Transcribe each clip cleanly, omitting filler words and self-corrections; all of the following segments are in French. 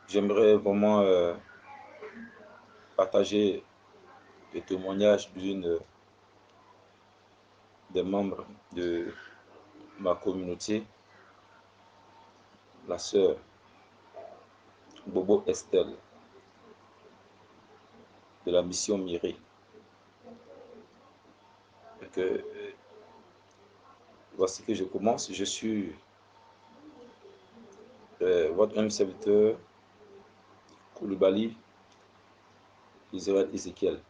J'aimerais vraiment partager le témoignage d'une des membres de ma communauté, la sœur Bobo Estelle de la mission Miré. Voici que je commence. Je suis votre même serviteur, Koulibaly Israël Ézéchiel.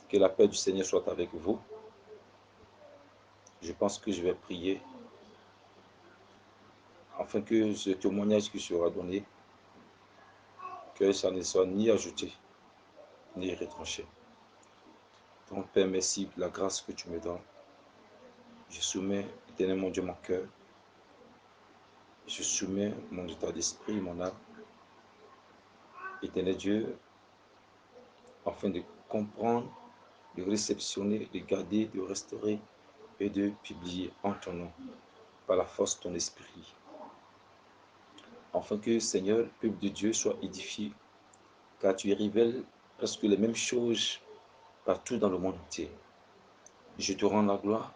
Que la paix du Seigneur soit avec vous. Je pense que je vais prier afin que ce témoignage qui sera donné, que ça ne soit ni ajouté, ni retranché. Donc, Père, merci pour la grâce que tu me donnes. Je soumets éternellement Dieu mon cœur. Je soumets mon état d'esprit, mon âme. Éternel Dieu, afin de comprendre, de réceptionner, de garder, de restaurer et de publier en ton nom, par la force de ton esprit. Afin que, Seigneur, le peuple de Dieu soit édifié, car tu révèles presque les mêmes choses partout dans le monde entier. Je te rends la gloire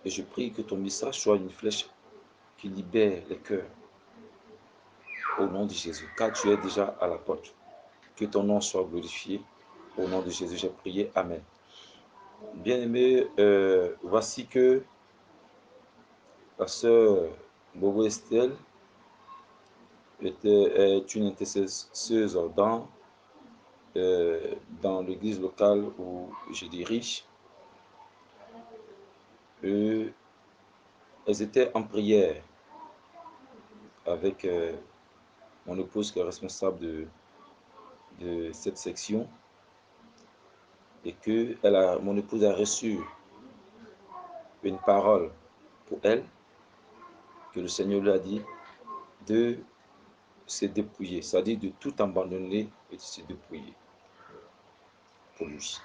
et je prie que ton message soit une flèche qui libère les cœurs au nom de Jésus, car tu es déjà à la porte. Que ton nom soit glorifié. Au nom de Jésus, j'ai prié. Amen. Bien-aimés, voici que la sœur Bobo Estelle est une intercesseuse dans l'église locale où je dirige. Elles étaient en prière avec mon épouse qui est responsable de cette section et que mon épouse a reçu une parole pour elle, que le Seigneur lui a dit de se dépouiller, c'est-à-dire de tout abandonner et de se dépouiller pour lui.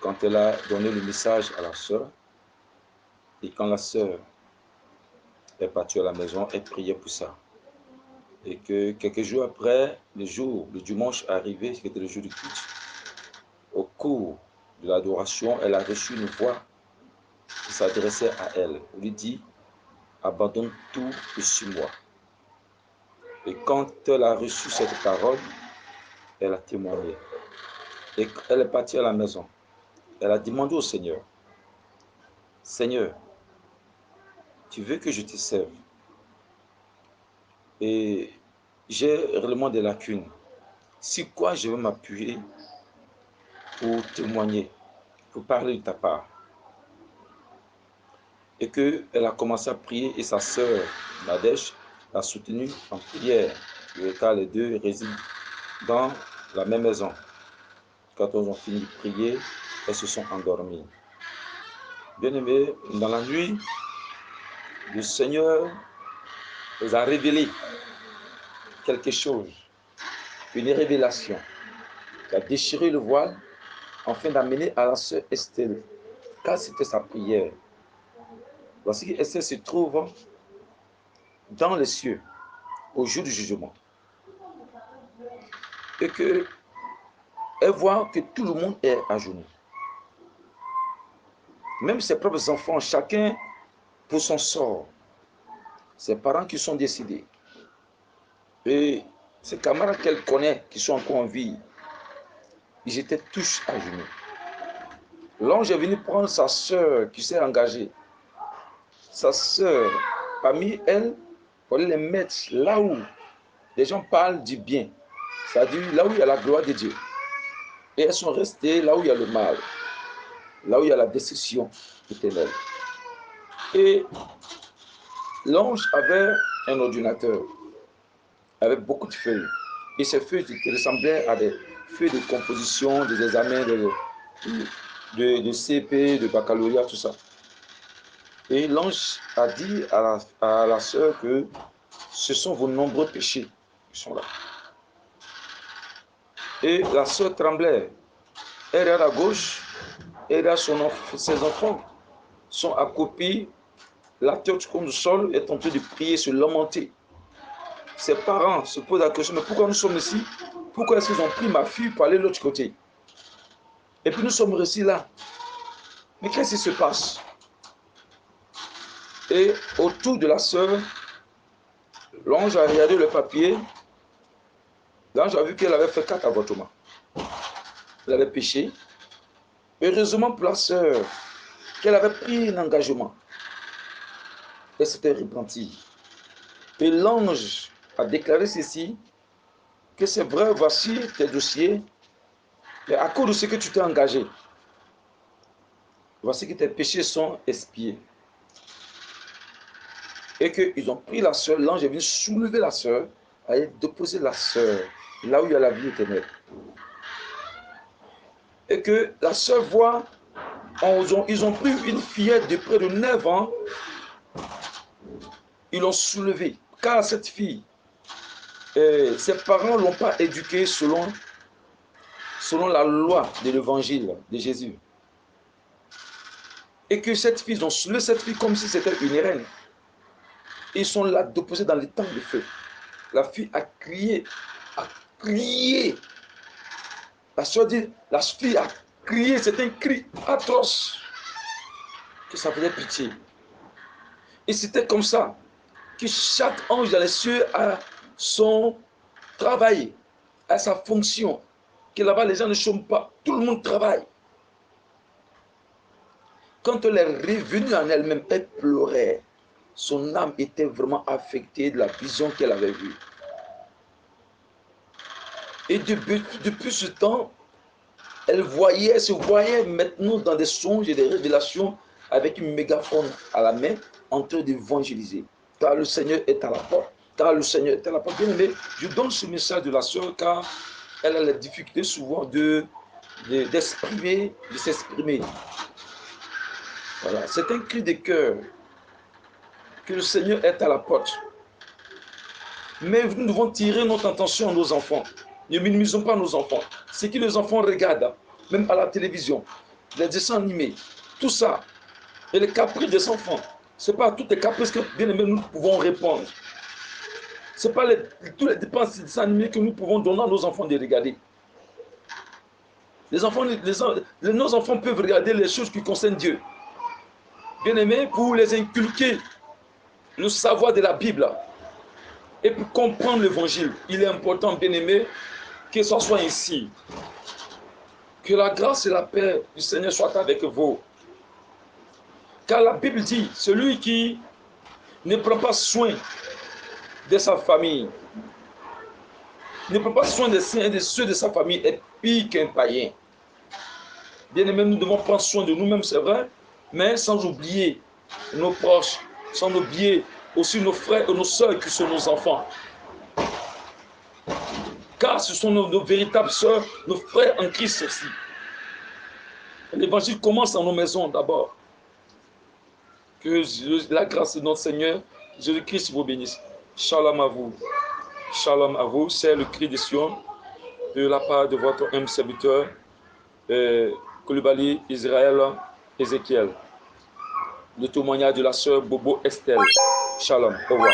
Quand elle a donné le message à la sœur, et quand la sœur est partie à la maison, elle priait pour ça. Et que quelques jours après, le dimanche arrivé, qui était le jour du culte, au cours de l'adoration, elle a reçu une voix qui s'adressait à elle. On lui dit, abandonne tout et suis-moi. Et quand elle a reçu cette parole, elle a témoigné. Et elle est partie à la maison. Elle a demandé au Seigneur, Seigneur, tu veux que je te serve? Et j'ai réellement des lacunes. Sur quoi je vais m'appuyer pour témoigner, pour parler de ta part? Et qu'elle a commencé à prier et sa sœur, Nadège, l'a soutenue en prière. Car les deux résident dans la même maison. Quand ils ont fini de prier, elles se sont endormies. Bien-aimés, dans la nuit, le Seigneur les a révélé quelque chose, une révélation qui a déchiré le voile afin d'amener à la sœur Estelle, car c'était sa prière. Voici qu'Estelle se trouve dans les cieux au jour du jugement et qu'elle voit que tout le monde est à genoux. Même ses propres enfants, chacun pour son sort. Ses parents qui sont décédés. Et ses camarades qu'elle connaît, qui sont encore en vie, ils étaient tous à genoux. L'ange est venu prendre sa sœur qui s'est engagée. Sa sœur, parmi elles, pour les mettre là où les gens parlent du bien. C'est-à-dire là où il y a la gloire de Dieu. Et elles sont restées là où il y a le mal. Là où il y a la destruction éternelle. Et l'ange avait un ordinateur avec beaucoup de feuilles. Et ces feuilles ressemblaient à des feuilles de composition, des examens de CP, de baccalauréat, tout ça. Et l'ange a dit à la sœur que ce sont vos nombreux péchés qui sont là. Et la sœur tremblait. Elle est à gauche, elle a ses enfants sont accroupis, la tête contre le sol, est en train de prier, se lamenter. ses parents se posent la question, mais pourquoi nous sommes ici? Pourquoi est-ce qu'ils ont pris ma fille pour aller de l'autre côté? Et puis nous sommes restés là. Mais qu'est-ce qui se passe? Et autour de la sœur, l'ange a regardé le papier. L'ange a vu qu'elle avait fait 4 avortements. Elle avait péché. Heureusement pour la sœur, qu'elle avait pris un engagement. Elle s'était repentie. Et l'ange a déclaré ceci, que c'est vrai, voici tes dossiers, mais à cause de ce que tu t'es engagé, voici que tes péchés sont expiés. Et qu'ils ont pris la sœur, l'ange est venu soulever la sœur, aller déposer la sœur là où il y a la vie éternelle. Et que la sœur voit, ils ont pris une fillette de près de 9 ans, ils l'ont soulevée. Car cette fille, ses parents ne l'ont pas éduquée selon la loi de l'évangile de Jésus. Et que cette fille, ils ont soulevé cette fille comme si c'était une reine. Ils sont là déposés dans les temps de feu. La fille a crié, a crié. La soeur dit, la fille a crié, c'est un cri atroce, que ça faisait pitié. Et c'était comme ça que chaque ange dans les cieux a son travail, a sa fonction. Que là-bas, les gens ne chôment pas, tout le monde travaille. Quand elle est revenue en elle-même, elle pleurait. Son âme était vraiment affectée de la vision qu'elle avait vue. Et depuis ce temps, elle se voyait maintenant dans des songes et des révélations avec une mégaphone à la main en train d'évangéliser. Car le Seigneur est à la porte. Car le Seigneur est à la porte. Bien aimé, je donne ce message de la sœur car elle a la difficulté souvent de s'exprimer. Voilà, c'est un cri de cœur que le Seigneur est à la porte. Mais nous devons tirer notre attention à nos enfants. Ne minimisons pas nos enfants. Ce que les enfants regardent, même à la télévision, les dessins animés, tout ça, et les caprices des enfants, ce n'est pas toutes les caprices que, bien aimés, nous pouvons répondre. Ce n'est pas tous les dépenses des dessins animés que nous pouvons donner à nos enfants de regarder. Nos enfants peuvent regarder les choses qui concernent Dieu. Bien aimés, pour les inculquer le savoir de la Bible et pour comprendre l'évangile, il est important, bien aimé, que ce soit ici. Que la grâce et la paix du Seigneur soient avec vous. Car la Bible dit, celui qui ne prend pas soin de sa famille, ne prend pas soin des siens et de ceux de sa famille, est pire qu'un païen. Bien aimé, nous devons prendre soin de nous-mêmes, c'est vrai, mais sans oublier nos proches, sans oublier aussi nos frères et nos sœurs qui sont nos enfants. Car ce sont nos véritables sœurs, nos frères en Christ aussi. L'évangile commence dans nos maisons d'abord. Que la grâce de notre Seigneur Jésus-Christ vous bénisse. Shalom à vous. Shalom à vous. C'est le cri de Sion de la part de votre humble serviteur, Koulibaly Israël Ézéchiel. Le témoignage de la sœur Bobo Estelle. Shalom. Au revoir.